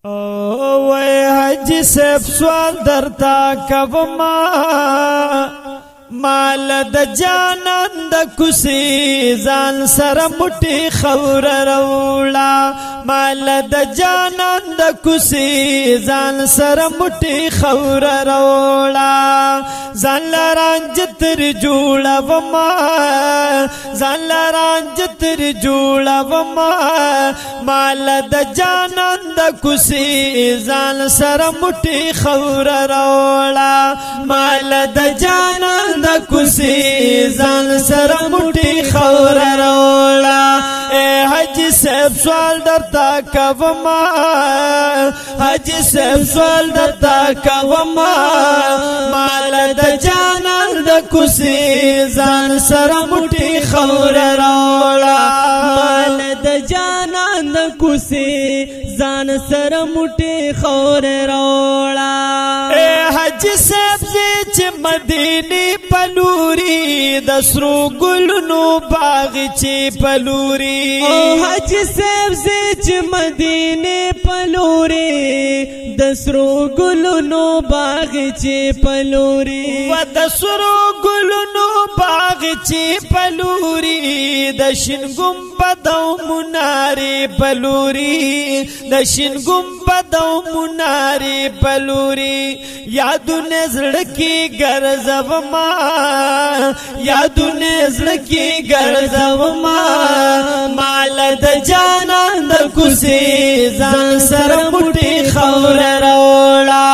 وای حاجی صاحب سوال درتا کوما مال د جانان د کوسی ځان سره مټي خور رولا مال د جانان د کوسی ځان سره مټي خور رولا ځان رانج تر جوړ وما ځان رانج تر جوړ وما مال د جانان د کوسی ځان سره مټي خور رولا مال د جانان د کوسی ځان سره مټي خور رولا اے حاجی صاحب سوال درتا کوما حاجی صاحب سوال درتا کوما مال د جانان د کوسی ځان سره مټي خور رولا مال د جانان د کوسی ځان سره مټي خور رولا اے حاجی صاحب چې مدینه پلوري د سرو ګلونو باغ چې پلوري او حاجی صاحب چې مدینه پلوري د سرو ګلونو باغ چې پلوري و د سرو ګلونو باغ چې پلوري د شین ګمبد او منارې پلوري د شین ګمبد او منارې پلوري یادونه زړه کې ګرځوما یادونه زړه کې ګرځوما مال د جانان د کوسی ځان سره مټي خور رولا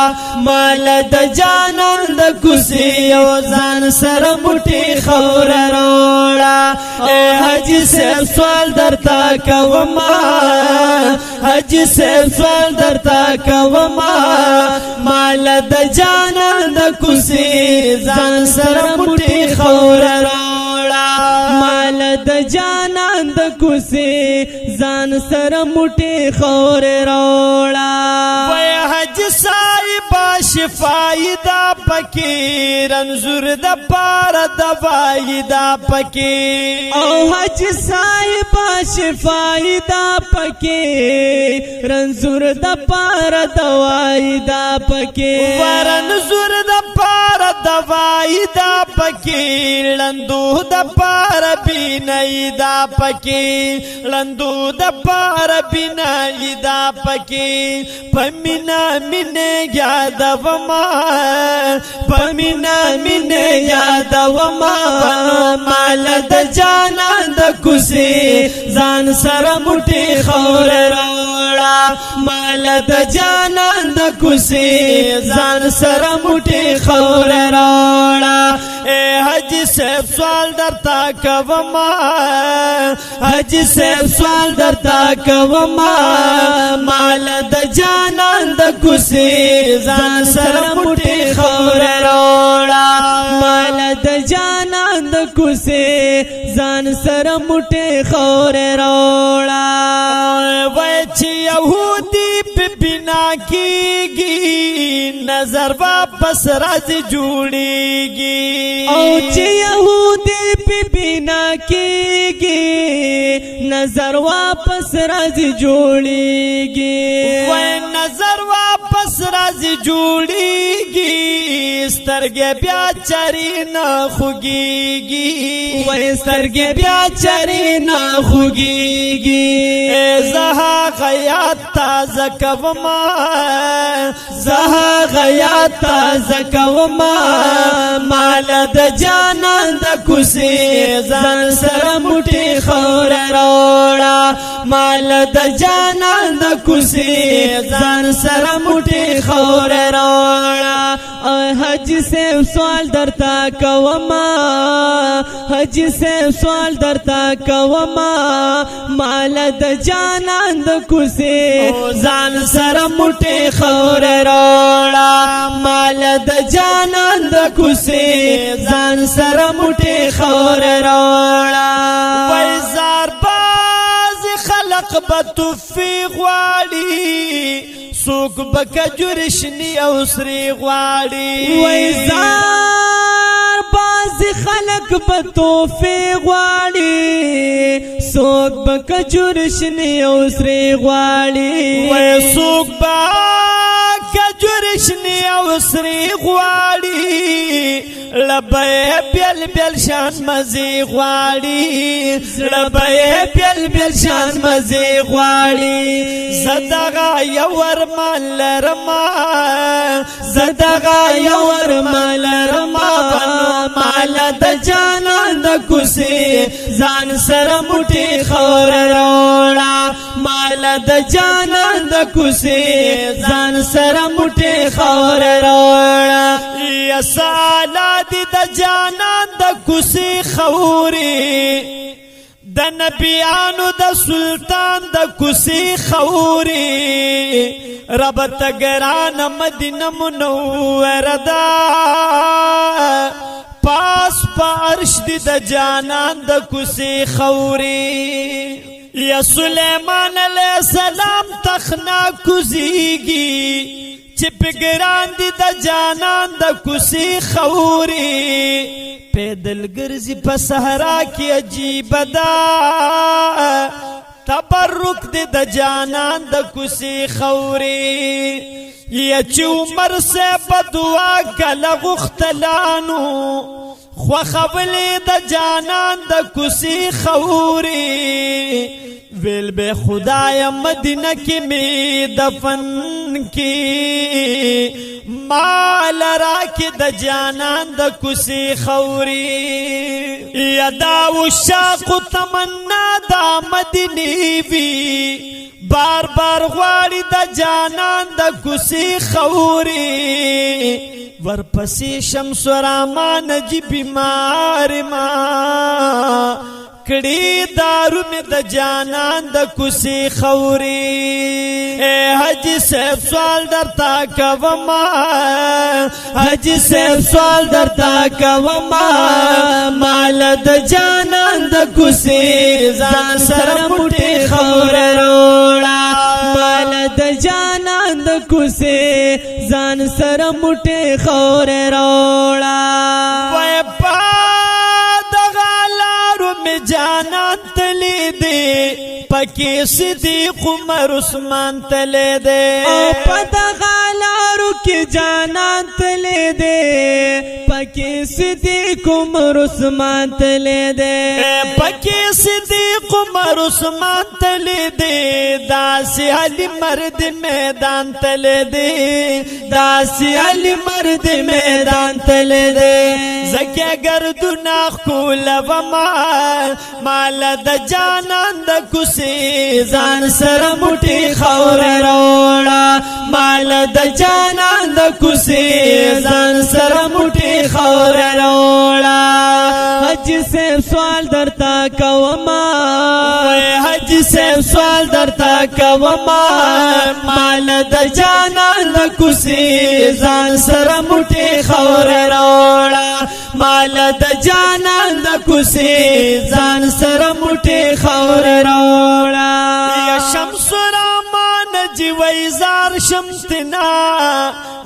مال د جانان د کوسی او ځان سره مټي خور رولا اے حاجی صاحب سوال درتا کوما حاجی صاحب سوال درتا کوما مال د جانان د کوسی ځان سره مټي خور رولا مال د جانان د کوسی ځان سره مټي خور رولا وای حاجی صاحب شفای دا پکی رنزور د پار دوائی دا پکی او حاجی صاحب شفای دا پکی رنزور د پار دوائی دا پکی ورنزور د پار دوائی دا پکی لندو د پار بینئی دا پکی لندو د پار بینئی دا پکی پمینا منے یاد وما پمینا منے یاد وما مال د جانان د کوسی ځان سره مټي خور رولا مال د جانان د کوسی ځان سره مټي خور رولا اے حاجی صاحب سوال درتا کوما حاجی صاحب سوال درتا کوما مال د جانان د کوسی ځان سره مټي خور رولا مال د جانان د کوسی ځان سره مټي خور رولا وای چې يهودي په بنا کېږي نظر واپس راځي جوړيږي او چې يهودي په بنا کېږي نظر واپس راځي جوړيږي وای نظر واپس راځي جوړيږي سترګې بیا چری نه خوږيږي وای سترګې بیا چری نه خوږيږي زها غیات تازه کوما زها غیات تازه کوما مال د جانان د کوسی ځان سره مټي خور رولا مال د جانان د کوسی ځان سره مټي خور رولا حاجی صاحب سوال درتا کوما حاجی صاحب سوال درتا کوما مال د جانان د کوسی ځان سره مټي خور رولا مال د جانان د کوسی ځان سره مټي خور رولا وای زار باز خلق بتوفی غواړي سوک بکجورشنی او سری غواړي وای زار باز بعض خلق په توفیق غواړي څوک به کجور شنې او سرې غواړي وای څوک به کجور شنې او سرې غواړي لبه بیل بیل شان مزي غواړي لبه بیل بیل شان مزي غواړي زدغه یور مال رما زدغه یور مال رما مال د جانان د کوسي ځان سره موټي خور روړا مال د جانان د کوسي ځان سره موټي خور روړا یا سالات د جانان د کوسي خوري د نبیانو د سلطان د کوسي خوري رب تګران مدینه منوره دا پاس پارش دی د جانان د کوسي خوري یا سلیمان علیہ السلام تخنا کوزیږي چې پګران دی د جانان د کوسي خوري پیدل ګرځي په صحرا کې عجیب دا تبرک دی د جانان د کوسي خوري یا چې عمر سے بدوا کله غختلانو خو خبلې د جانان د کوسي خوري ویل به خدای مدینه کې می دفن کی مال را کې د جانان د کوسي خوري یدا وشاق تمنا د مدینه وی بار بار غواړي د جانان د کوسي خوري ورپسې شمس رامان جی بیمار ما کړي دارو می د جانان د کوسي خوري حاجی صاحب سوال درتا کوما حاجی صاحب سوال درتا کوما مال د جانان د کوسي ځان سره موټي خور روړا مال د جانان د کوسي ځان سره موټي خور روړا وای په جانان تلی دے پکی صدیق عمر عثمان تلی دے او پتا غالارو کی جانان تلی دے پکی صدیق عمر عثمان تلی دے پکی صدیق عمر عثمان تلی دے داسی علی مرد میدان تلی دے داسی علی مرد میدان تلی دے زکی گردناخ کول وما مال د جانان د کوسي ځان سره موټي خور روړا مال د جانان د کوسي ځان سره موټي خور روړا حج سے سوال درتا کوما حج سے سوال درتا کوما مال د جانان د کوسي ځان سره موټي خور روړا مال د جانان د کوسي ځان سره موټي خور روړا یا شمس رامان جی وای زار شمتنا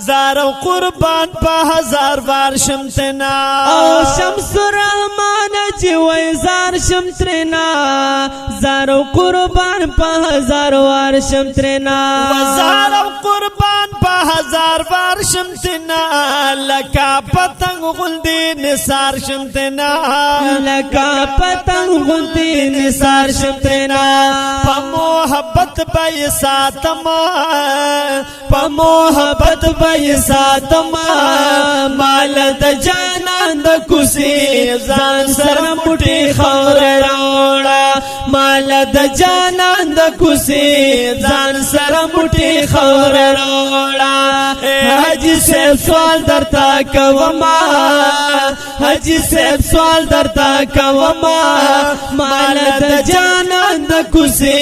زار قربان په هزار وار شمتنا او شمس رحمان جی وای زار شمتنا زار قربان په هزار وار شمتنا زار قربان په هزار وار شمتنا لکا پتنگ غلدی نثار شمتنا لکا پتنگ غلدی نثار شمتنا پا محبت بای ساتما پا محبت بای ساتما مال د جانان د کوسي ځان سره موټي خور روړا مال د جانان د کوسي ځان سره موټي خور روړا حاجی صاحب سوال درتا کوما حاجی صاحب سوال درتا کوما مال د جانان د کوسي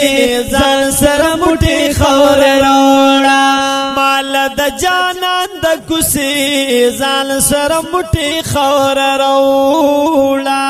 ځان سره موټي خور روړا مال د جانان د کوسي ځان سره موټي خور روړا